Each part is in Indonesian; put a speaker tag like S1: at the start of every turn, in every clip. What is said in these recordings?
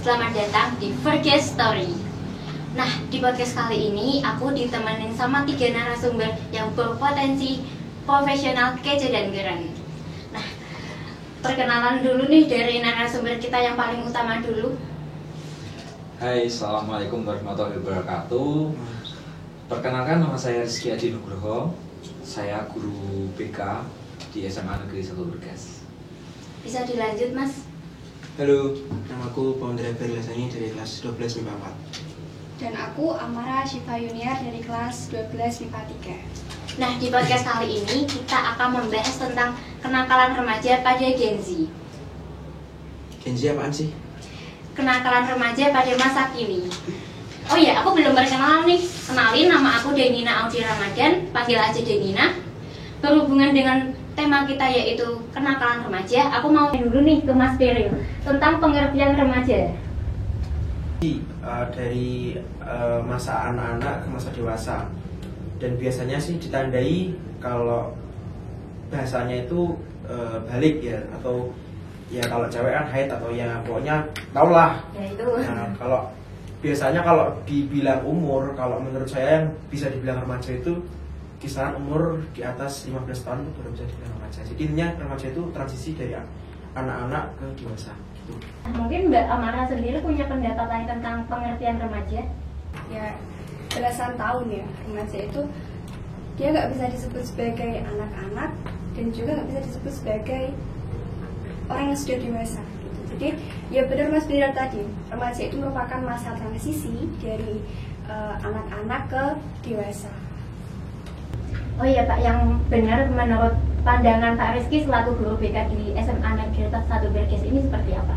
S1: selamat datang di Verges Story. Nah, di podcast kali ini aku ditemenin sama 3 narasumber yang berpotensi profesional, kece, dan keren. Nah, perkenalan dulu nih dari narasumber kita yang paling utama dulu.
S2: Hai, assalamualaikum warahmatullahi wabarakatuh. Perkenalkan, nama saya Rizky Adi Nugroho. Saya guru BK di SMA Negeri 1 Bergas.
S1: Bisa dilanjut, Mas?
S3: Halo, namaku Pondra Berlasani dari kelas 12 MIPA 4.
S4: Dan aku Amara Syifa Yuniar dari kelas 12 MIPA 3.
S1: Nah, di podcast kali ini kita akan membahas tentang kenakalan remaja pada Gen Z.
S3: Gen Z apaan sih?
S1: Kenakalan remaja pada masa kini. Oh iya, aku belum berkenalan nih. Kenalin, nama aku Denina Audi Ramadan, panggil aja Denina. Berhubungan dengan tema kita yaitu kenakalan remaja, aku mau dulu nih ke Mas Beril tentang pengertian remaja.
S3: Dari masa anak-anak ke masa dewasa, dan biasanya sih ditandai kalau bahasanya itu balik ya, atau ya kalau cewek kan haid atau ya pokoknya tau lah.
S1: Ya itu.
S3: Nah, kalau dibilang umur, kalau menurut saya yang bisa dibilang remaja itu kisaran umur di atas 15 tahun itu baru bisa dibilang remaja. Jadi intinya remaja itu transisi dari anak-anak ke dewasa gitu.
S1: Mungkin Mbak Amara sendiri punya pendapat lain tentang pengertian remaja?
S4: Ya, belasan tahun ya, remaja itu dia nggak bisa disebut sebagai anak-anak dan juga nggak bisa disebut sebagai orang yang sudah dewasa gitu. Jadi ya benar Mas Bilal tadi, remaja itu merupakan masa transisi dari anak-anak ke dewasa.
S1: Oh iya Pak, yang benar menurut pandangan Pak Rizky selaku guru BK di SMA Negeri 1 Bergas ini seperti apa?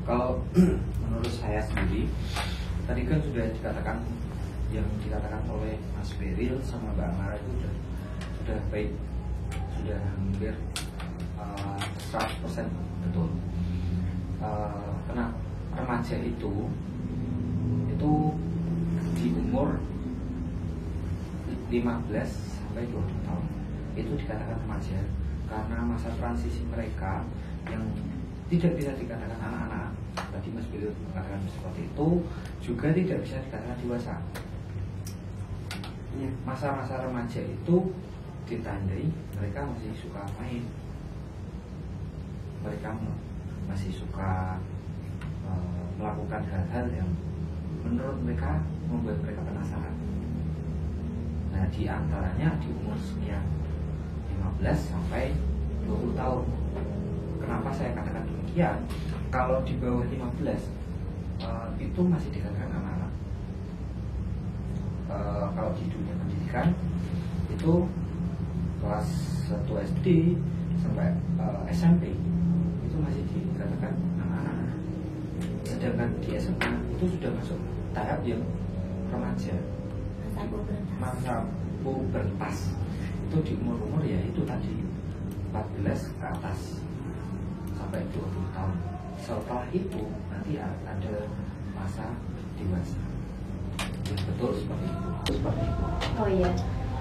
S2: Kalau menurut saya sendiri, tadi kan sudah dikatakan, yang dikatakan oleh Mas Beril sama Mbak Amara itu sudah baik, sudah hampir 100% betul. Karena remaja itu di umur 15 sampai 20 tahun itu dikatakan remaja karena masa transisi mereka yang tidak bisa dikatakan anak-anak. Tadi Mas Bilal mengatakan seperti itu, juga tidak bisa dikatakan dewasa. Masa-masa remaja itu ditandai mereka masih suka main, mereka masih suka melakukan hal-hal yang menurut mereka membuat mereka penasaran. Nah, di antaranya di umur sekian 15 sampai 20 tahun. Kenapa saya katakan demikian? Kalau di bawah 15 itu masih dikatakan anak-anak. Kalau di dunia pendidikan itu kelas 1 SD sampai SMP itu masih dikatakan anak-anak. Sedangkan di SMA itu sudah masuk tahap yang remaja. Masa pubertas itu di umur-umur ya itu tadi 14 ke atas sampai 20 tahun. Setelah itu nanti ada masa dewasa. Ya, betul seperti itu.
S1: Oh iya.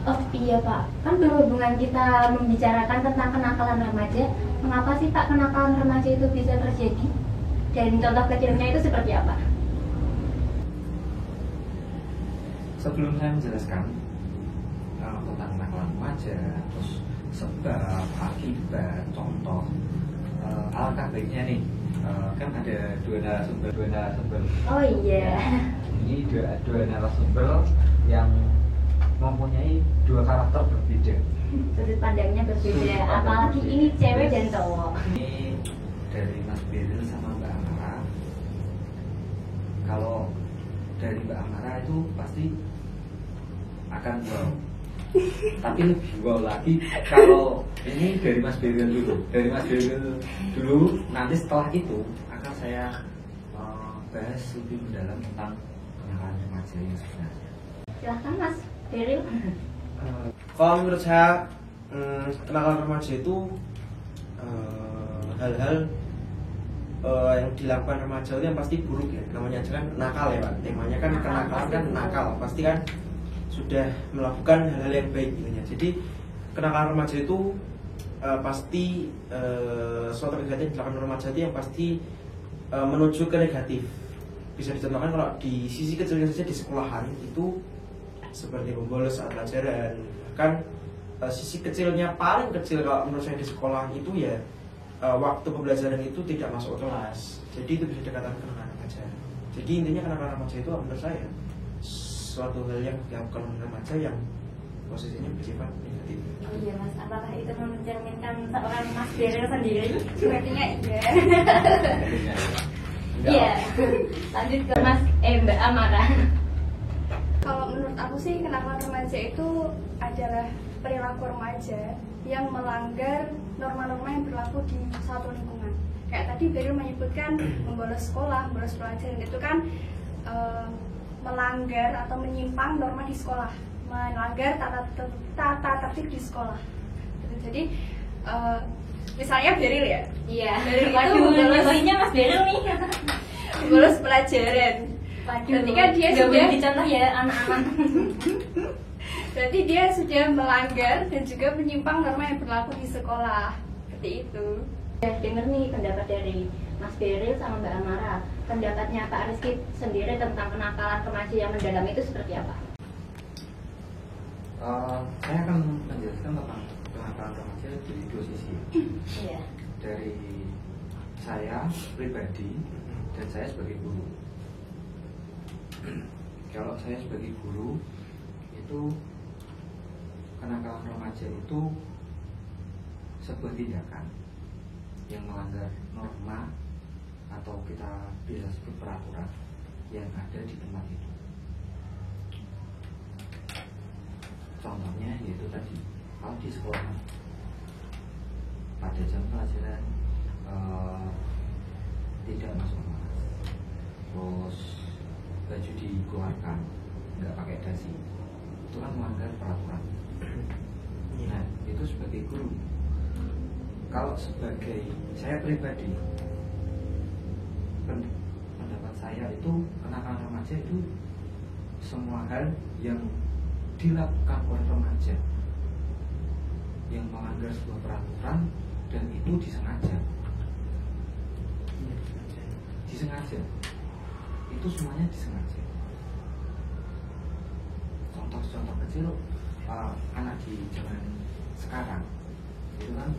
S1: Oh iya Pak, kan berhubungan kita membicarakan tentang kenakalan remaja, mengapa sih Pak kenakalan remaja itu bisa terjadi? Dan contoh kecilnya itu seperti apa?
S2: Sebelum saya menjelaskan tentang kenakalan remaja, terus sebab, akibat, contoh, alangkah baiknya nih, kan ada dua narasumber.
S1: Oh iya.
S2: Ini dua narasumber yang mempunyai dua karakter berbeda.
S1: Sudut pandangnya berbeda, apalagi ini cewek dan cowok.
S2: Ini dari Mas Beril sama Mbak Amara. Kalau dari Mbak Amara itu pasti akan wow. Tapi lebih wow lagi kalau ini dari Mas Beril dulu. Dari Mas Beril dulu, nanti setelah itu akan saya bahas lebih mendalam tentang kenakalan remaja yang sebenarnya.
S1: Silahkan Mas Beril.
S3: Kalau menurut saya kenakalan remaja itu hal-hal yang dilakukan remaja itu yang pasti buruk ya. Namanya aja kan nakal ya Pak. Temanya kan kenakalan kan nakal, pasti kan sudah melakukan hal-hal yang baik gitu ya. Jadi kenakalan remaja itu pasti suatu kegiatan yang dilakukan remaja itu yang pasti menuju ke negatif. Bisa dicontohkan kalau di sisi kecilnya saja di sekolahan itu seperti membolos saat pelajaran. Bahkan sisi kecilnya paling kecil kalau menurut saya di sekolah itu ya waktu pembelajaran itu tidak masuk ke kelas. Jadi itu bisa dikatakan kenakalan remaja. Jadi intinya kenakalan remaja itu menurut saya suatu hal yang dilakukan remaja yang posisinya bersifat negatif.
S1: Oh iya Mas, apakah itu mencerminkan seorang Mas Beril sendiri?
S4: Sepertinya iya.
S1: Iya. Lanjut ke Mas Mbak Amara.
S4: Kalau menurut aku sih kenakalan remaja itu adalah perilaku remaja yang melanggar norma-norma yang berlaku di suatu lingkungan. Kayak tadi Beril menyebutkan membolos sekolah, membolos pelajaran itu kan melanggar atau menyimpang norma di sekolah, melanggar tata tertib di sekolah. Jadi misalnya Beril ya,
S1: Iya.
S4: Beril itu
S1: Waduh,
S4: membolos
S1: poinnya Mas Beril nih.
S4: membolos pelajaran.
S1: Waduh,
S4: Ketika dia
S1: nggak
S4: sudah
S1: boleh dicontoh ya anak-anak.
S4: berarti dia sudah melanggar dan juga menyimpang norma yang berlaku di sekolah. Seperti itu.
S1: Ya, dengar nih pendapat dari Mas Beril sama Mbak Amara. Pendapatnya Pak Rizky sendiri tentang kenakalan remaja yang mendalam itu seperti apa?
S2: Saya akan menjelaskan tentang kenakalan remaja dari dua sisi.
S1: Iya.
S2: Dari saya pribadi dan saya sebagai guru. Kalau saya sebagai guru itu kenakalan remaja itu sebuah tindakan yang melanggar norma atau kita bisa sebut peraturan yang ada di tempat itu. Contohnya yaitu tadi kalau di sekolah pada jam pelajaran tidak masuk kelas, terus baju dikeluarkan, nggak pakai dasi, itu kan melanggar peraturan. Nah, itu sebagai guru. Kalau sebagai saya pribadi, pendapat saya itu kenakalan remaja itu semua hal yang dilakukan oleh remaja yang melanggar sebuah peraturan dan itu disengaja. Disengaja. Itu semuanya disengaja. Contoh-contoh kecil anak di zaman sekarang itu kan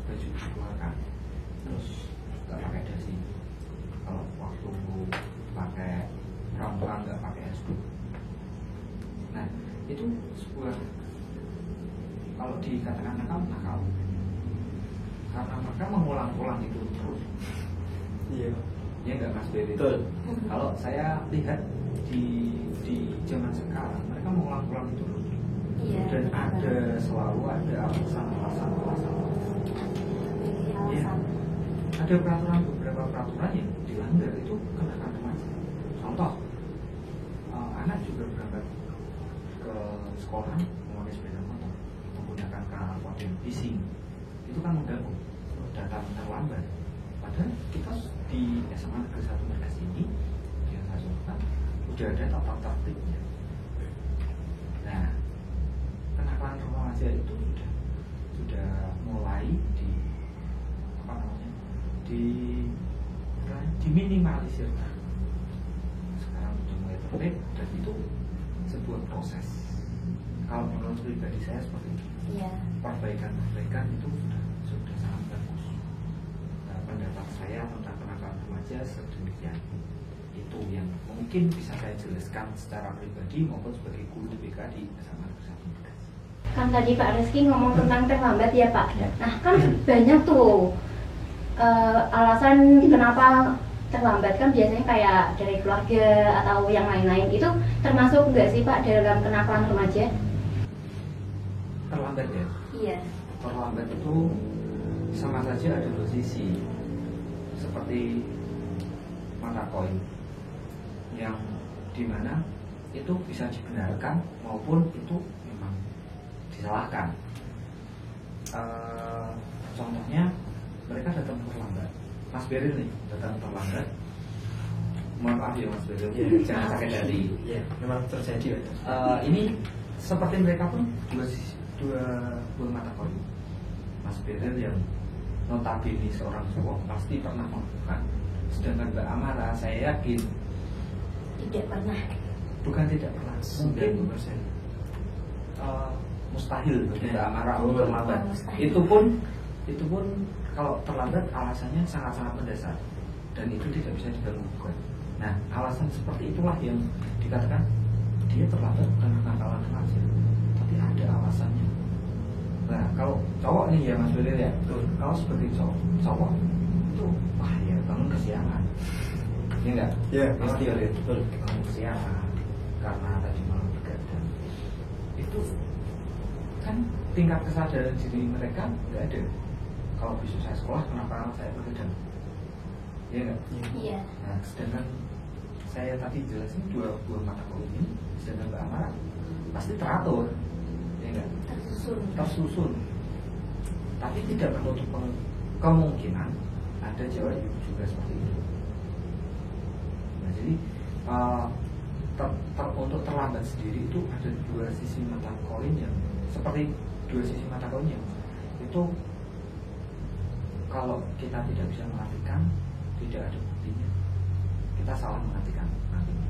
S2: baju dikeluarkan terus nggak pakai dasi, kalau waktu pakai perempuan nggak pakai esku. Nah itu sebuah, kalau dikatakan nakal karena mereka mengulang-ulang itu terus.
S3: Iya.
S2: Ya nggak Mas Beri?
S3: Betul.
S2: Kalau saya lihat di zaman sekarang mereka mengulang-ulang itu terus.
S1: Iya.
S2: Dan ada selalu ada alasan. Ya, ada beberapa peraturan yang dilanggar itu kenakalan remaja. Contoh, anak juga berangkat ke sekolah memakai sepeda motor menggunakan knalpot yang bising, itu kan mengganggu, datang terlambat. Padahal kita di SMA Negeri 1 Berkas ini yang saya sebutkan udah ada tata tertibnya. Nah, kenakalan remaja itu sudah mulai diminimalisir. Sekarang sudah mulai tertib dan itu sebuah proses. Kalau menurut pribadi saya seperti itu.
S1: Iya.
S2: Perbaikan itu sudah sangat bagus. Nah, pendapat saya tentang kenakalan remaja sedemikian. Itu yang mungkin bisa saya jelaskan secara pribadi maupun sebagai guru BK di SMA Negeri 1 Berkas.
S1: Kan tadi Pak Rizky ngomong tentang terlambat ya Pak. Nah kan banyak tuh alasan kenapa terlambat, kan biasanya kayak dari keluarga atau yang lain-lain. Itu termasuk nggak sih Pak dalam kenakalan remaja?
S2: Terlambat ya?
S1: Iya.
S2: Terlambat itu sama saja ada dua sisi, seperti mata koin yang dimana itu bisa dibenarkan maupun itu memang disalahkan. Contohnya mereka datang terlambat, Mas Beril nih datang terlambat, mohon maaf ya Mas Beril, jangan sakit hati.
S3: Ya, memang terjadi.
S2: Ini seperti mereka pun dua mata koin. Mas Beril yang notabene seorang cowok pasti pernah melakukan Sedangkan Mbak Amara, saya yakin
S1: Tidak pernah.
S2: bukan tidak pernah, mungkin
S3: 90%.
S2: Mustahil bagi Mbak Amara
S3: Oh,
S2: untuk terlambat.
S1: mustahil.
S2: Itu pun kalau terlambat alasannya sangat-sangat mendasar dan itu tidak bisa diganggu gugat. Nah, alasan seperti itulah yang dikatakan dia terlambat bukan kenakalan remaja, tapi ada alasannya. Nah, kalau cowok nih ya Mas Belir ya, kalau sebagai cowok itu wah ya bangun kesiangan, ya enggak?
S3: Ya,
S2: Pasti
S3: pasti.
S2: ya, betul. Bangun kesiangan karena tadi malam begadang. Itu kan tingkat kesadaran diri mereka nggak ada. Kalau besok saya sekolah, kenapa anak saya begadang? Ya enggak?
S1: Iya.
S2: Nah, sedangkan saya tadi jelasin 2 buah mata kuliah ini, sedangkan Mbak Amara pasti teratur, ya enggak? Tersusun. Tapi tidak menutup kemungkinan ada Jawa juga seperti itu. Nah, jadi untuk terlambat sendiri itu ada 2 sisi mata koin yang seperti 2 sisi mata koin yang itu kalau kita tidak bisa mengartikan, tidak ada buktinya, kita salah mengartikan nantinya.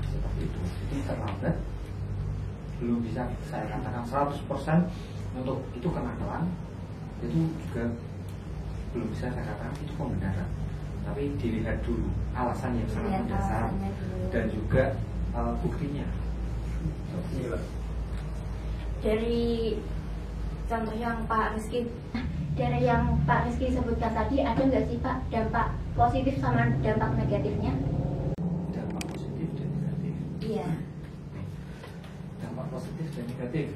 S2: Seperti itu. Jadi terlambat belum bisa saya katakan 100% untuk itu kenakalan, itu juga belum bisa saya katakan itu pembenaran. Tapi dilihat dulu alasan yang sangat
S1: Lihat
S2: mendasar
S1: alasannya dulu.
S2: dan juga buktinya.
S3: Iya.
S1: Dari contoh yang Pak Rizky, dari yang Pak Rizky sebutkan tadi, ada nggak sih Pak dampak positif sama dampak negatifnya?
S2: Dampak positif dan negatif.
S1: Iya.
S2: Dampak positif dan negatif.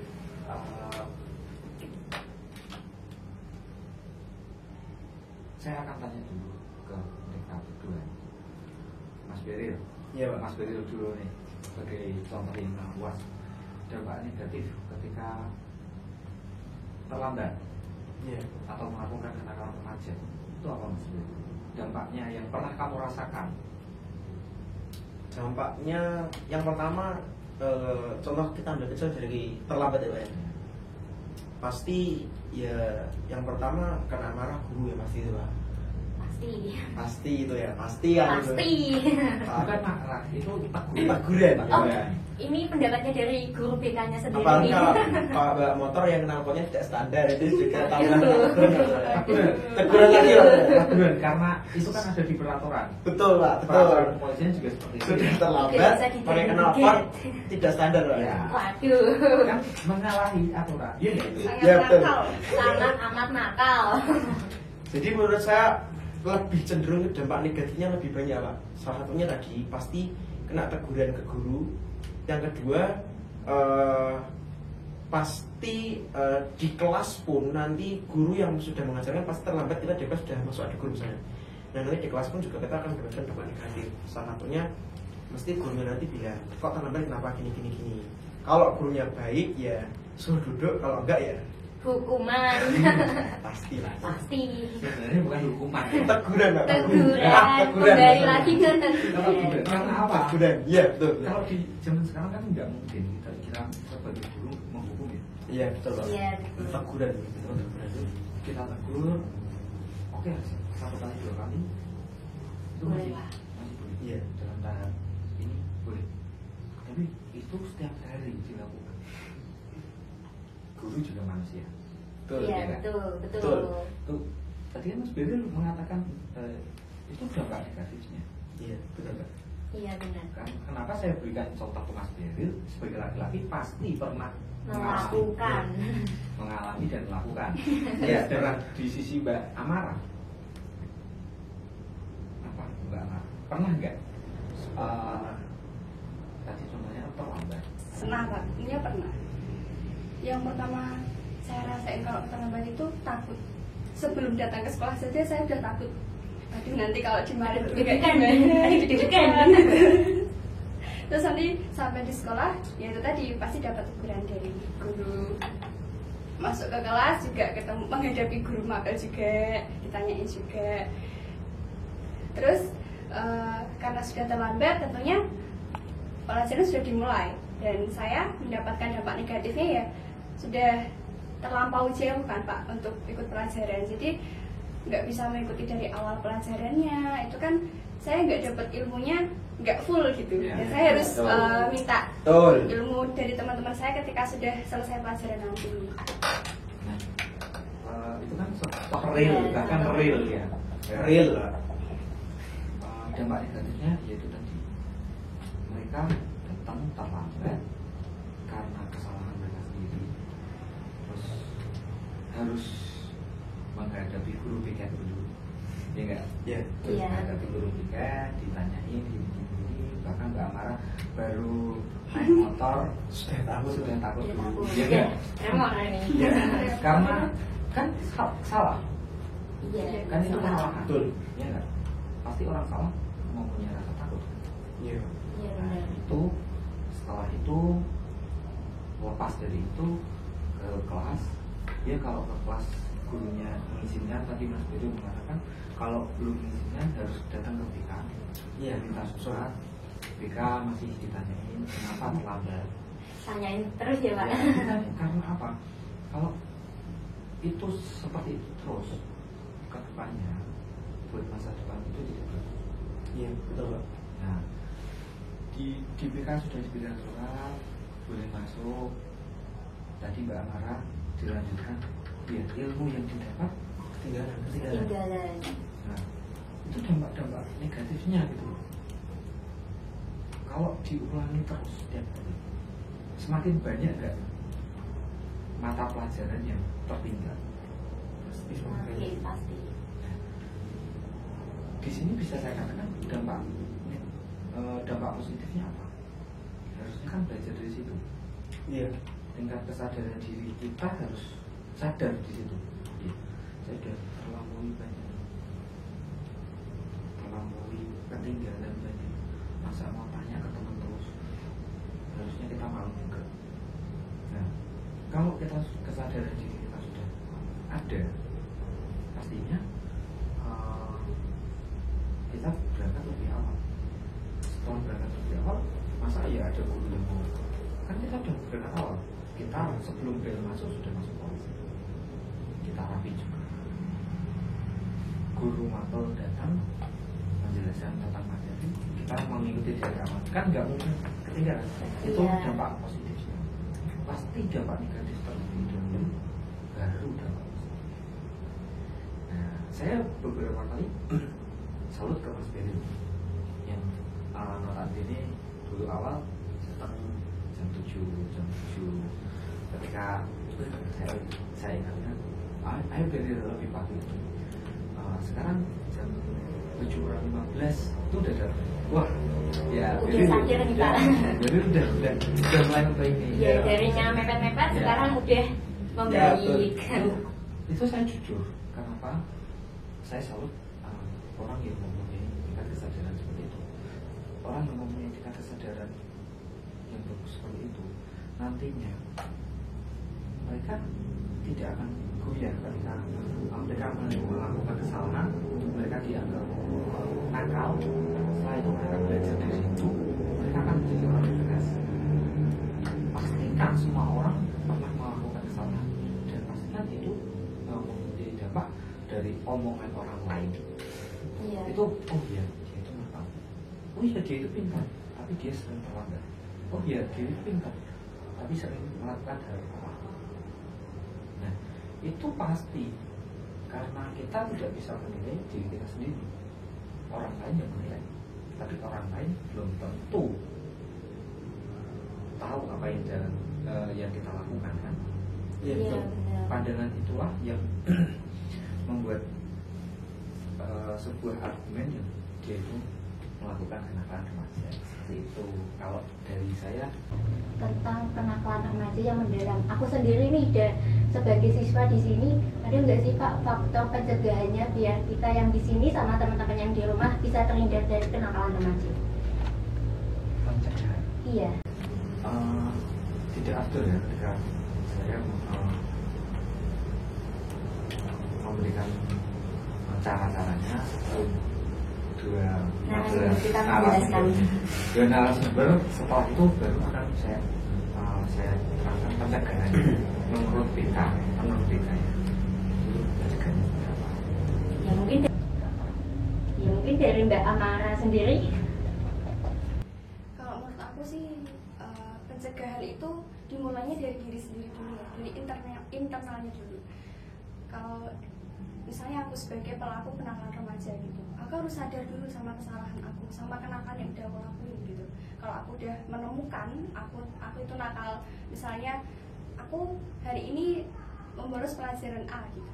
S2: Saya akan tanya dulu ke mereka berdua. Mas Beril.
S3: Iya, Pak.
S2: Mas Beril dulu nih sebagai contoh yang luas. Dampak negatif ketika terlambat
S3: Iya.
S2: atau melakukan kenakalan remaja itu apa Mas Beril? Dampaknya yang pernah kamu rasakan?
S3: Dampaknya yang pertama, contoh kita ambil kecil dari terlambat ya Pak ya. Pasti ya yang pertama kena marah guru ya pasti itu Pak. Pasti itu ya, pasti kan itu.
S1: Pasti.
S2: Bukan marah, itu
S3: Teguran.
S1: Oh,
S3: Ya.
S1: ini pendapatnya dari guru BK-nya sendiri.
S3: Apalagi kalau bawa motor yang knalpotnya tidak standar itu juga tambahan teguran lagi Pak.
S2: Teguran karena itu kan ada di peraturan.
S3: Betul Pak, betul.
S2: Peraturan kepolisian juga seperti itu.
S3: Sudah
S1: Tidak
S3: terlambat,
S1: bisa
S3: pakai
S1: diganti.
S3: knalpot tidak standar Pak.
S2: Ya.
S1: Waduh,
S2: Kan menyalahi aturan. Iya nggak itu?
S4: Sangat
S3: Ya, betul.
S4: nakal.
S1: sangat amat nakal.
S3: Jadi menurut saya lebih cenderung dampak negatifnya lebih banyak Pak. Salah satunya tadi pasti kena teguran ke guru. Yang kedua pasti di kelas pun nanti guru yang sudah mengajarkan pasti terlambat, kita di kelas sudah masuk ada guru misalnya. Nah nanti di kelas pun juga kita akan mendapatkan dampak negatif. Salah satunya mesti gurunya nanti bilang kok terlambat kenapa gini. Kalau gurunya baik ya suruh duduk, kalau enggak ya
S1: Hukuman.
S3: pasti lah.
S1: Pasti.
S2: Sebenarnya bukan hukuman.
S3: Teguran Pak.
S1: Teguran. Kembali lagi ke teguran.
S2: Karena apa?
S3: Teguran. Iya betul.
S2: Kalau di zaman sekarang kan nggak mungkin kita sebagai guru menghukum ya.
S3: Iya betul Pak.
S1: Iya.
S3: Teguran gitu. Teguran itu.
S2: Kita tegur, oke 1 kali 2 kali itu
S1: Boleh,
S2: masih
S1: Pak.
S2: boleh.
S3: Iya.
S2: Dalam tahap ini boleh. Tapi itu setiap hari dilakukan. Guru juga manusia.
S3: Betul.
S1: Iya,
S2: ya kan?
S1: betul.
S3: Betul.
S2: Tuh, tadi kan Mas Beril mengatakan itu dampak negatifnya.
S3: Iya betul Pak.
S1: Iya benar.
S2: Kenapa saya berikan contoh ke Mas Beril sebagai laki-laki pasti pernah
S1: Melakukan.
S2: mengalami dan melakukan. Ya, sedangkan di sisi Mbak Amara apa Mbak Amara pernah nggak tadi contohnya terlambat?
S4: Pernah Pak, ini pernah. Yang pertama saya rasain kalau terlambat itu takut. Sebelum datang ke sekolah saja saya udah takut. Aduh nanti kalau dimarahin
S1: Deg-degan.
S4: deg-degan. Terus nanti sampai di sekolah, ya itu tadi pasti dapat teguran dari guru. Masuk ke kelas juga ketemu menghadapi guru mapel juga, ditanyain juga. Terus karena sudah terlambat tentunya pelajaran sudah dimulai dan saya mendapatkan dampak negatifnya ya sudah terlampau jauh kan Pak untuk ikut pelajaran. Jadi nggak bisa mengikuti dari awal pelajarannya, itu kan saya nggak dapat ilmunya nggak full gitu.
S2: Ya,
S4: Dan saya harus minta
S3: Betul.
S4: ilmu dari teman-teman saya ketika sudah selesai pelajaran nanti.
S2: Nah, itu kan real, bahkan real ya.
S3: Real lah.
S2: Dampak negatifnya yaitu tadi mereka datang terlambat karena kesalahan mereka sendiri, terus harus menghadapi guru piket dulu, ya enggak?
S3: Ya.
S2: Terus
S1: Iya.
S2: menghadapi guru piket, ditanyain gini, bahkan Mbak Amara baru naik motor
S3: Sudah takut.
S2: sudah takut
S1: Dia
S2: dulu,
S1: takut.
S2: ya enggak?
S1: Remor ini.
S2: Ya, karena kan salah,
S1: Iya.
S2: kan itu kesalahan,
S3: Betul.
S2: ya enggak? Pasti orang salah mempunyai rasa takut.
S3: Iya.
S1: Iya
S2: Nah,
S1: benar.
S2: itu setelah itu lepas dari itu ke kelas, dia kalau ke kelas gurunya mengizinkan, tadi Mas Bedu mengatakan kalau belum mengizinkan harus datang ke BK,
S3: Iya.
S2: minta surat. BK masih ditanyain kenapa terlambat.
S1: Tanyain terus ya Pak.
S2: Ya, ditanyain, karena apa? Kalau itu seperti itu terus ke depannya, buat masa depan itu tidak bagus.
S3: Iya, betul Pak.
S2: Nah, di BK sudah diberikan surat, boleh masuk. Tadi Mbak Amara dilanjutkan, ya ilmu yang didapat
S3: Ketinggalan.
S1: Ketinggalan.
S2: Nah, itu dampak negatifnya gitu. Kalau diulangi terus setiap hari, semakin banyak nggak mata pelajaran yang tertinggal.
S3: Pasti
S1: Oke,
S3: semakin.
S1: pasti.
S2: Di sini bisa saya katakan dampak positifnya apa? Harusnya kan belajar dari situ.
S3: Iya.
S2: Tingkat kesadaran diri kita harus sadar di situ. Ya, saya sudah terlampaui banyak, terlampaui ketinggalan banyak. Masa mau tanya ke teman terus? Harusnya kita malu juga. Nah, kalau kita kesadaran diri kita sudah ada, pastinya kita berangkat lebih awal. Setelah berangkat lebih awal, masa ya ada guru yang mau? Kan kita sudah berangkat awal. Kita sebelum bel masuk sudah masuk kelas. Kita rapi juga. Guru mapel datang menjelaskan tentang materi, kita mengikuti dari awal. Kan nggak mungkin ketinggalan. Itu
S1: Iya.
S2: dampak positifnya. Pasti dampak negatif terlebih dahulu, baru dampak positif. Nah, saya beberapa kali salut ke Mas Beri yang notabene dulu awal datang jam 7 ketika saya ingatkan ayo Beri lebih pagi. Sekarang jam 7:15 itu udah datang. Wah, ya
S1: Udah sadar nih, Pak.
S2: Beri udah mulai membaiki.
S1: Ya darinya mepet-mepet
S2: Ya.
S1: sekarang udah membaik.
S2: Itu saya jujur. Kenapa? Saya salut orang yang mempunyai tingkat kesadaran seperti itu. Orang yang mempunyai tingkat kesadaran yang bagus seperti itu, nantinya mereka tidak akan goyah ketika mereka melakukan kesalahan, mereka dianggap nakal. Setelah itu mereka belajar dari itu, mereka akan menjadi orang yang tegas. Pastikan semua orang pernah melakukan kesalahan, dan pastikan itu mempunyai dampak dari omongan orang lain.
S1: Iya.
S2: Itu oh iya dia itu nakal, oh iya dia itu pintar tapi dia sering terlambat, oh iya dia itu pintar tapi sering melakukan hal salah. Nah itu pasti karena kita tidak bisa menilai diri kita sendiri, orang lain yang menilai, tapi orang lain belum tentu tahu apa yang kita lakukan kan.
S3: Iya,
S1: Iya,
S3: betul.
S1: benar.
S2: Pandangan itulah yang membuat sebuah argumen yang dia itu melakukan kenakalan remaja seperti itu. Kalau dari saya
S1: Tentang kenakalan remaja yang mendalam. Aku sendiri nih sebagai siswa di sini, ada nggak sih Pak faktor pencegahannya biar kita yang di sini sama teman-teman yang di rumah bisa terhindar dari kenakalan remaja?
S2: pencegahan
S1: Iya.
S2: tidak afdol ya ketika saya memberikan cara-caranya dua
S1: Kita menjelaskan.
S2: narasumber. Setelah itu baru akan saya terangkan pencegahan menurut BK ya. Itu pencegahannya seperti apa.
S1: Mbak Amara sendiri?
S4: Kalau menurut aku sih pencegahan itu dimulainya dari diri sendiri dulu ya, dari internalnya dulu. Kalau misalnya aku sebagai pelaku penakalan remaja gitu, aku harus sadar dulu sama kesalahan aku, sama kenakalan yang udah aku lakuin gitu. Kalau aku udah menemukan aku itu nakal, misalnya aku hari ini membolos pelajaran A gitu,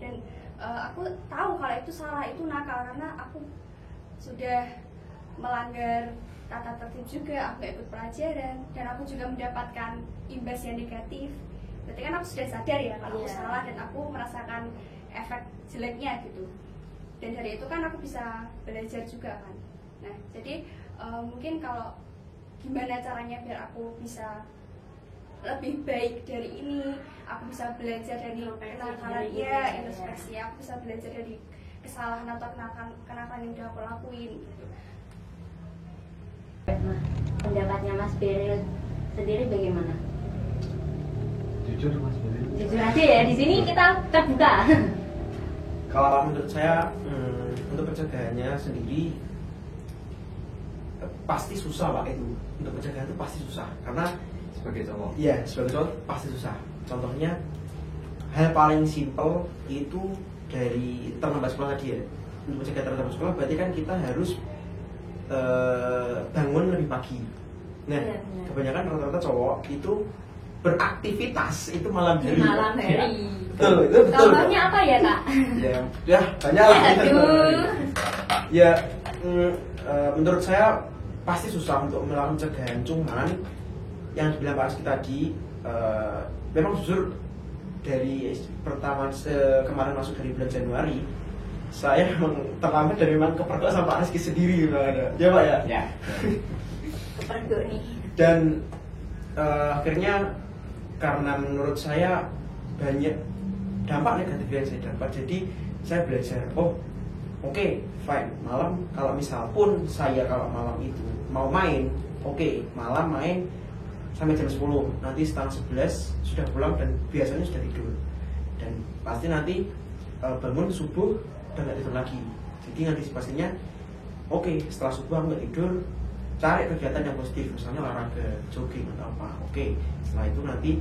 S4: dan aku tahu kalau itu salah, itu nakal karena aku sudah melanggar tata tertib juga, aku gak ikut pelajaran dan aku juga mendapatkan imbas yang negatif. Berarti kan aku sudah sadar ya kalau aku salah dan aku merasakan efek jeleknya gitu. Dan dari itu kan aku bisa belajar juga kan. Nah jadi mungkin kalau gimana caranya biar aku bisa lebih baik dari ini, aku bisa belajar dari kenakalan ya, introspeksi, aku bisa belajar dari kesalahan atau kenakalan yang udah aku lakuin gitu.
S1: Pendapatnya Mas Beril sendiri bagaimana?
S2: Jujur Mas Beril.
S1: Jujur aja ya, di sini kita terbuka.
S3: Kalau menurut saya untuk pencegahannya sendiri pasti susah Pak itu. Untuk pencegahan itu pasti susah karena
S2: Sebagai cowok.
S3: iya sebagai cowok pasti susah. Contohnya hal paling simpel itu dari terlambat sekolah tadi ya. Untuk mencegah terlambat sekolah berarti kan kita harus bangun lebih pagi. Nah,
S1: Iya, benar.
S3: kebanyakan rata-rata cowok itu beraktivitas itu malam hari.
S1: Malam hari.
S3: Betul, itu betul.
S1: Contohnya apa ya Kak?
S3: Ya banyak lah.
S1: Aduh.
S3: Ya, menurut saya pasti susah untuk melakukan pencegahan. Cuman yang dibilang Pak Rizky tadi, memang jujur dari pertama kemarin masuk dari bulan Januari, saya memang terlambat dan memang kepergok sama Pak Rizky sendiri gitu ada. Ya Pak ya.
S2: Ya.
S1: Kepergok nih.
S3: Dan akhirnya karena menurut saya banyak dampak negatif yang saya dapat, jadi saya belajar. Oh, oke, fine. Malam kalau misal pun saya kalau malam itu mau main, oke, malam main sampai jam 10, nanti setengah 11 sudah pulang dan biasanya sudah tidur. Dan pasti nanti bangun subuh dan nggak tidur lagi. Jadi antisipasinya, oke, setelah subuh aku nggak tidur, cari kegiatan yang positif, misalnya olahraga, jogging atau apa. Oke, setelah itu nanti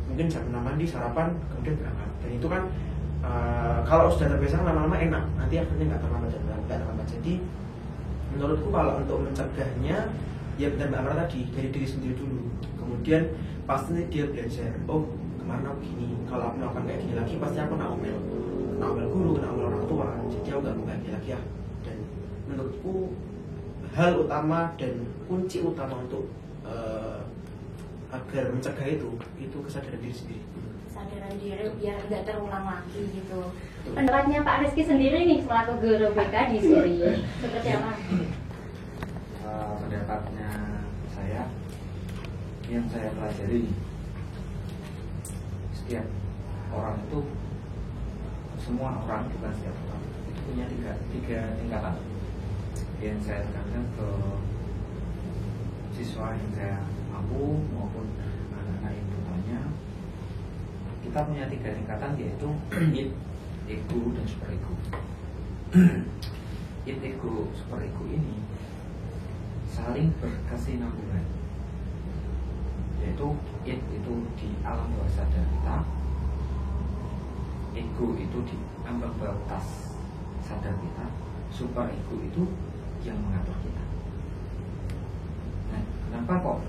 S3: mungkin jam 6 mandi, sarapan, kemudian berangkat. Dan itu kan kalau sudah terbiasa lama-lama enak, nanti akhirnya nggak terlambat. Jadi menurutku kalau untuk mencegahnya, ya benar Mbak Amara tadi, dari diri sendiri dulu. Kemudian pasti dia belajar, oh kemarin aku gini, kalau aku melakukan kayak gini lagi pasti aku kena omel guru, kena omel orang tua. Jadi aku gak mau kayak gini lagi ya. Dan menurutku hal utama dan kunci utama untuk agar mencegah itu kesadaran diri sendiri.
S1: Kesadaran diri biar nggak terulang lagi gitu. Pendapatnya Pak Rizky sendiri nih selaku guru BK di Suri, seperti apa?
S2: Pendapatnya saya yang saya pelajari, setiap orang itu, semua orang, bukan setiap orang itu punya tiga tingkatan yang saya tekankan ke siswa yang saya mampu maupun anak-anak yang bertanya. Kita punya tiga tingkatan, yaitu id, ego, dan super ego. Id, ego, super ego ini saling berkesinambungan, yaitu id itu di alam bawah sadar kita, ego itu di ambang batas sadar kita, super ego itu yang mengatur kita. Nah, kenapa kok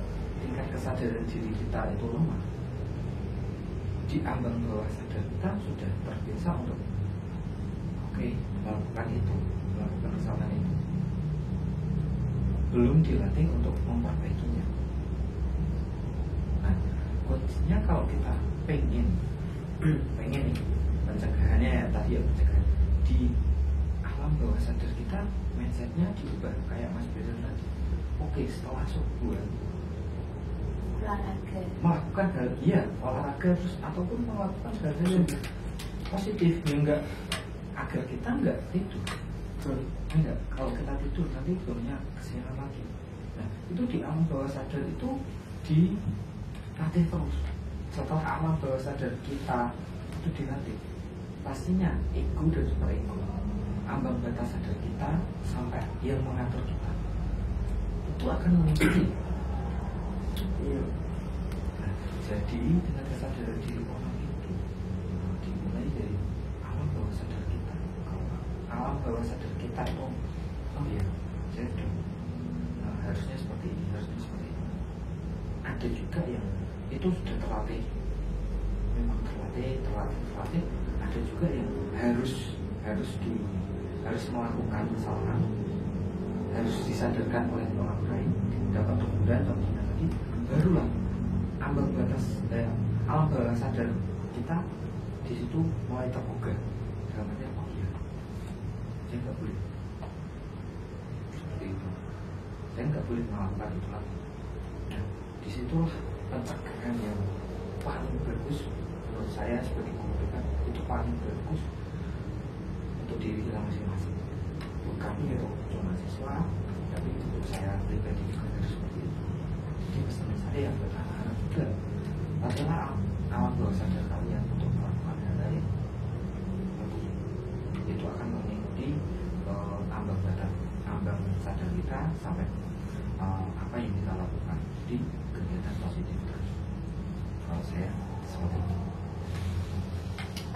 S2: tingkat kesadaran diri kita itu lemah? Di ambang bawah sadar kita sudah terbiasa untuk melakukan itu, melakukan kesalahan itu, belum dilatih untuk memperbaikinya. Nah, kuncinya kalau kita pengen nih pencegahannya ya, tadi ya pencegahan di alam bawah sadar kita, mindsetnya diubah kayak Mas Beril tadi. Oke, setelah subuh
S1: Olahraga.
S2: melakukan hal olahraga terus ataupun melakukan hal-hal yang positif, ya enggak, agar kita enggak tidur. Enggak, kalau kita tidur nanti banyak kesiangan lagi. Nah, itu di alam bawah sadar itu dilatih terus. Setelah alam bawah sadar kita itu dilatih, pastinya ego dan super ego ambang batas sadar kita sampai yang mengatur kita itu akan mengikuti.
S3: Iya.
S2: Nah, jadi dengan kesadaran diri orang itu dimulai dari alam bawah sadar kita. Alam bawah sadar kita itu, oh ya, jadi harusnya seperti ini, harusnya seperti ini. Ada juga yang itu sudah terlatih, memang terlatih. Ada juga yang harus melakukan kesalahan, harus disadarkan oleh orang lain, dapat teguran contohnya tadi, barulah ambang batas alam bawah sadar kita di situ mulai terbuka. Dalam arti oh iya, saya nggak boleh seperti itu, saya nggak boleh melakukan itu lagi. Nah, disitulah pencegahan yang paling bagus menurut saya sebagai guru kan, itu paling bagus untuk diri kita masing-masing. Untuk kami itu cuma mahasiswa, tapi untuk saya pribadi juga harus seperti itu. Jadi pesan saya buat anak-anak juga, adalah alam bawah sadar kalian untuk melakukan hal lain. Itu akan mengikuti ambang sadar kita sampai apa yang kita lakukan di kegiatan positif terus. Kalau saya seperti itu.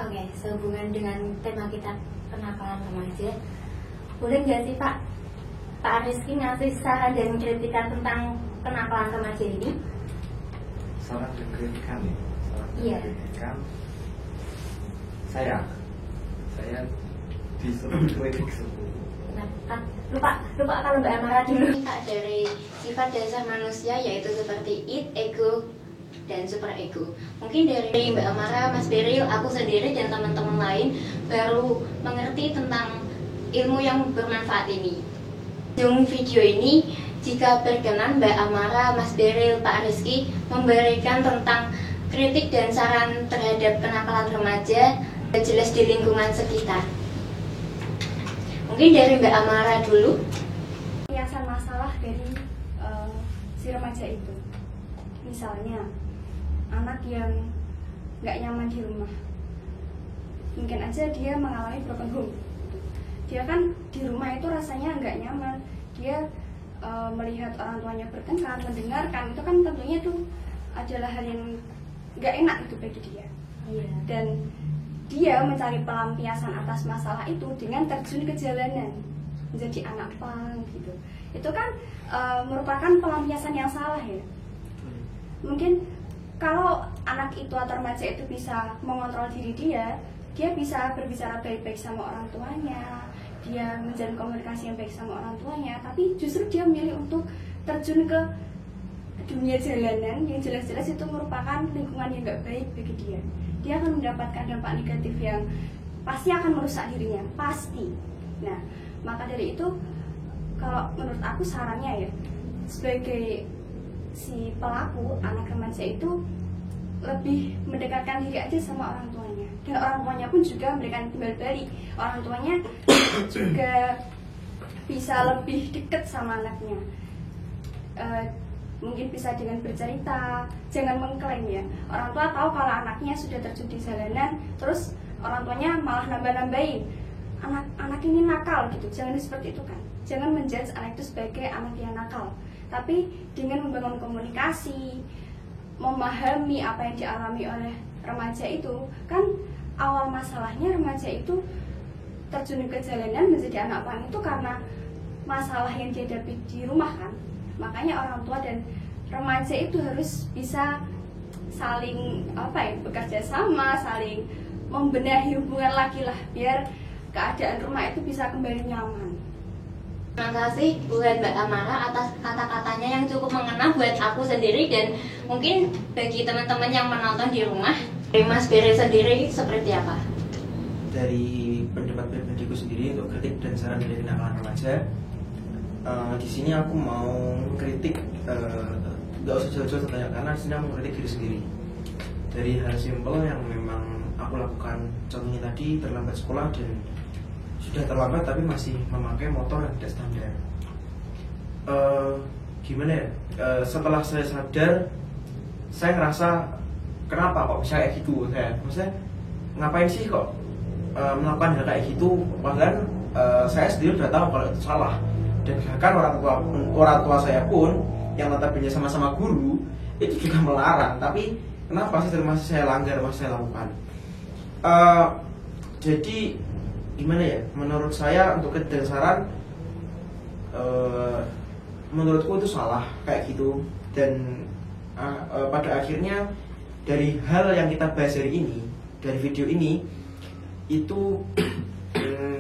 S1: Oke, sehubungan dengan tema kita kenakalan remaja, boleh nggak sih Pak Rizky ngasih saran dan kritikan tentang kenakalan remaja ini?
S2: Saran dan kritikan ya? Saran dan
S1: Iya.
S2: kritikan, saya disuruh kritik semua.
S1: Lupa kalau Mbak Amara dulu. Dari sifat dasar manusia yaitu seperti id, ego, dan super ego. Mungkin dari Mbak Amara, Mas Beril, aku sendiri dan teman-teman lain baru mengerti tentang ilmu yang bermanfaat ini. Ujung video ini, jika berkenan Mbak Amara, Mas Beril, Pak Rizky memberikan tentang kritik dan saran terhadap kenakalan remaja jelas di lingkungan sekitar. Mungkin dari Mbak Amara dulu.
S4: Penyiasan masalah dari si remaja itu, misalnya anak yang nggak nyaman di rumah, mungkin aja dia mengalami broken home. Dia kan di rumah itu rasanya nggak nyaman, dia melihat orang tuanya bertengkar, mendengarkan, itu kan tentunya itu adalah hal yang nggak enak itu bagi dia.
S1: Iya.
S4: Dan dia mencari pelampiasan atas masalah itu dengan terjun ke jalanan, menjadi anak pang gitu. Itu kan merupakan pelampiasan yang salah ya. Mungkin kalau anak itu atau remaja itu bisa mengontrol diri dia bisa berbicara baik-baik sama orang tuanya, dia menjalin komunikasi yang baik sama orang tuanya, tapi justru dia memilih untuk terjun ke dunia jalanan yang jelas-jelas itu merupakan lingkungan yang gak baik bagi dia. Dia akan mendapatkan dampak negatif yang pasti akan merusak dirinya, pasti. Nah, maka dari itu kalau menurut aku sarannya ya, sebagai si pelaku, anak remaja itu lebih mendekatkan diri aja sama orang tuanya, dan orang tuanya pun juga memberikan timbal balik. Orang tuanya juga bisa lebih dekat sama anaknya, mungkin bisa dengan bercerita, jangan mengklaim ya. Orang tua tahu kalau anaknya sudah terjun di jalanan, terus orang tuanya malah nambah-nambahin, anak ini nakal gitu. Jangan seperti itu kan, jangan menjudge anak itu sebagai anak yang nakal, tapi dengan membangun komunikasi, memahami apa yang dialami oleh remaja itu. Kan awal masalahnya remaja itu terjun ke jalanan menjadi anak pang itu karena masalah yang dihadapi di rumah kan. Makanya orang tua dan remaja itu harus bisa saling bekerja sama, saling membenahi hubungan lagi lah, biar keadaan rumah itu bisa kembali nyaman.
S1: Terima kasih buat Mbak Amara atas kata-katanya yang cukup mengena buat aku sendiri dan mungkin bagi teman-teman yang menonton di rumah. Dari Mas Beril sendiri seperti apa?
S3: Dari pendapat pribadiku sendiri untuk kritik dan saran dari kenakalan remaja, di sini aku mau kritik, nggak usah jauh-jauh tanya, karena di sini aku mengkritik diri sendiri dari hal simpel yang memang aku lakukan. Contohnya tadi terlambat sekolah dan sudah terlambat tapi masih memakai motor yang tidak standar. Gimana ya? Setelah saya sadar, saya ngerasa kenapa kok bisa kayak gitu. Maksudnya ngapain sih kok melakukan hal kayak gitu, bahkan saya sendiri udah tahu kalau itu salah. Dan bahkan orang tua saya pun yang notabene sama-sama guru itu juga melarang. Tapi kenapa sih masih saya langgar, masih saya lakukan? Jadi gimana ya? Menurut saya untuk dan saran, menurutku itu salah kayak gitu. Dan pada akhirnya dari hal yang kita bahas hari ini, dari video ini, itu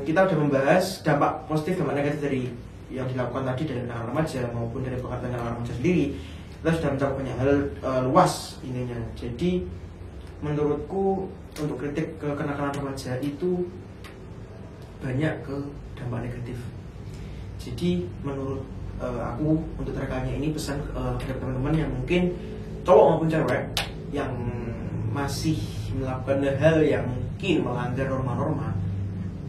S3: kita udah membahas dampak positif, dampak negatif dari yang dilakukan tadi dari kenakalan remaja maupun dari pengertian kenakalan remaja sendiri. Kita sudah mencakup banyak hal luas intinya. Jadi menurutku untuk kritik ke kenakalan remaja itu banyak ke dampak negatif. Jadi menurut aku untuk rekannya ini pesan kepada teman-teman yang mungkin cowok maupun cewek yang masih melakukan hal yang mungkin melanggar norma-norma,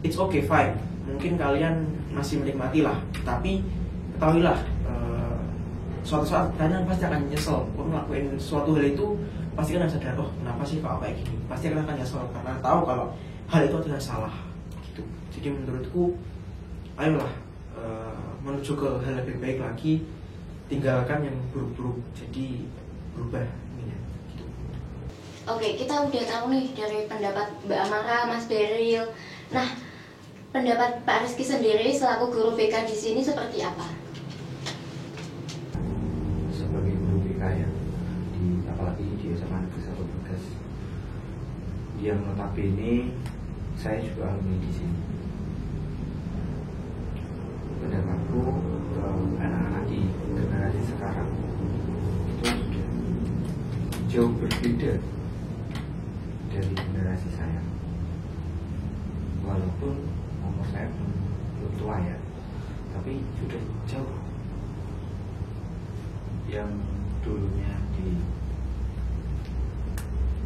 S3: it's okay, fine. Mungkin kalian masih menikmati lah, tapi ketahuilah suatu saat kalian pasti akan nyesel. Kalau ngelakuin suatu hal itu pasti kan sadar, oh kenapa sih kok kayak gini. Pasti kalian akan nyesel karena tahu kalau hal itu adalah salah gitu. Jadi menurutku ayolah menuju ke hal lebih baik lagi, tinggalkan yang buruk-buruk, jadi berubah ini gitu.
S1: Oke, kita udah tahu nih dari pendapat Mbak Amara, Mas Beril. Nah, pendapat Pak Rizky sendiri selaku guru BK di sini seperti apa?
S2: Sebagai guru BK ya, apalagi di SMA Negeri 1 Brebes, yang notabene saya juga alumni di sini. Pendapatku anak-anak di generasi sekarang itu sudah jauh berbeda dari generasi saya. Walaupun umur saya belum tua ya, tapi sudah jauh. Yang dulunya di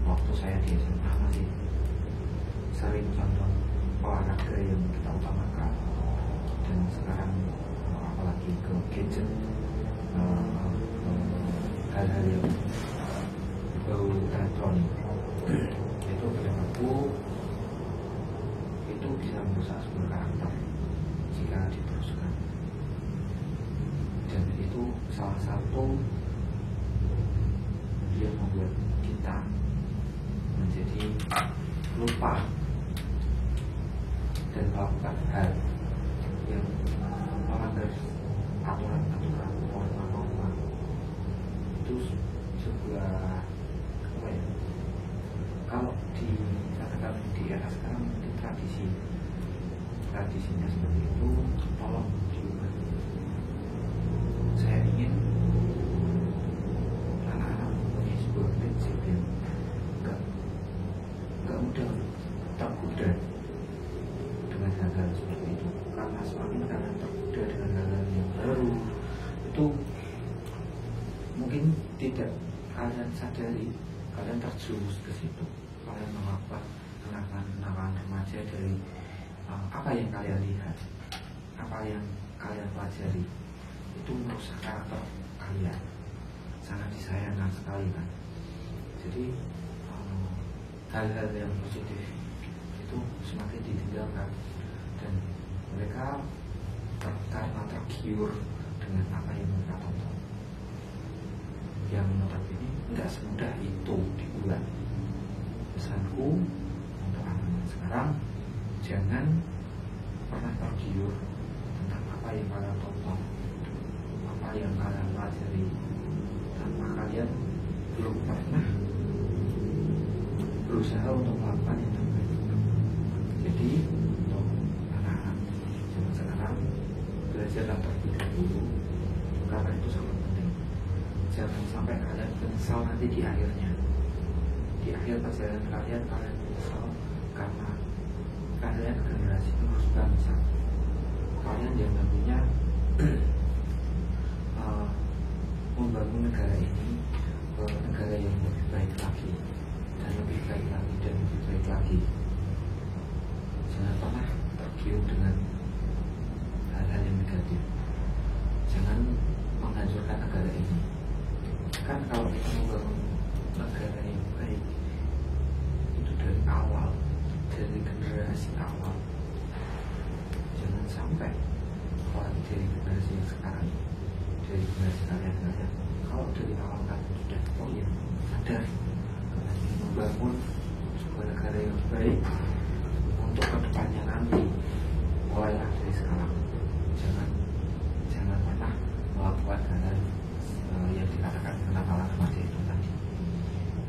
S2: waktu saya di SMA masih sering contoh olahraga yang kita utamakan, dan sekarang apalagi ke gadget, hal-hal yang bau elektronik, itu pendapatku itu bisa merusak sebuah karakter jika diteruskan. Dan itu salah satu yang membuat kita menjadi lupa dan melakukan hal yang melanggar aturan-aturan, norma-norma. Itu sebuah apa ya? Kalau dikatakan di era sekarang mungkin tradisinya seperti itu, tolong diubah. Saya ingin anak-anak mempunyai sebuah prinsip yang nggak mudah tergoda dengan hal-hal seperti itu, karena semakin kalian tergoda dengan hal-hal yang baru itu mungkin tidak kalian sadari, kalian terjerumus ke situ. Kalian melakukan kenakalan remaja dari apa yang kalian lihat, apa yang kalian pelajari, itu merusak karakter kalian. Sangat disayangkan sekali kan. Jadi hal-hal yang positif itu semakin ditinggalkan, dan mereka karena tergiur dengan apa yang mereka tonton, yang notabene tidak semudah itu dibuat. Pesanku untuk anak-anak sekarang, jangan pernah tergiur tentang apa yang kalian tonton, apa yang kalian pelajari, tanpa kalian belum pernah berusaha untuk melakukan yang terbaik. Jadi untuk anak-anak zaman sekarang, belajarlah terlebih dahulu, karena itu sangat penting. Jangan sampai kalian menyesal nanti di akhirnya. Di akhir perjalanan kalian menyesal karena kalian generasi penerus bangsa. Kalian yang nantinya membangun negara ini ke negara yang lebih baik lagi, dan lebih baik lagi, dan lebih baik lagi. Jangan pernah tergiur dengan hal-hal yang negatif. Jangan menghancurkan negara ini. Kan kalau kita membangun negara yang baik, itu dari awal, dari generasi generasi awal, jangan sampai kalau dari generasi yang sekarang, dari generasi kalian kalau dari awal kan sudah sadar kalian ingin membangun sebuah negara yang baik untuk kedepannya nanti, mulailah dari sekarang. Jangan pernah melakukan hal yang dikatakan kenakalan remaja itu tadi.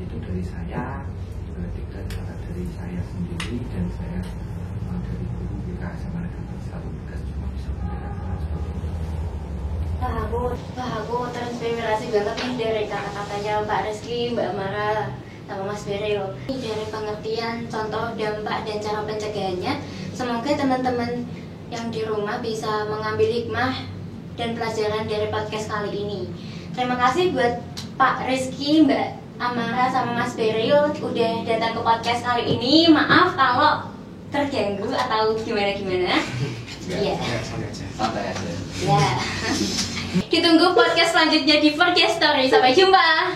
S2: Itu dari saya, dan dari saya sendiri, dan saya dari guru BK SMA Negeri 1 Bekas cuma bisa mendengarkan seperti itu.
S1: Aku terinspirasi banget nih dari kata-katanya Pak Rizky, Mbak Amara, sama Mas Beril. Dari pengertian, contoh, dampak, dan cara pencegahannya, semoga teman-teman yang di rumah bisa mengambil hikmah dan pelajaran dari podcast kali ini. Terima kasih buat Pak Rizky, Mbak Amara, sama Mas Beril udah datang ke podcast kali ini. Maaf kalau terganggu atau gimana-gimana. Iya.
S2: Santai aja.
S1: Ya. Ditunggu podcast selanjutnya di Podcast Story. Sampai jumpa.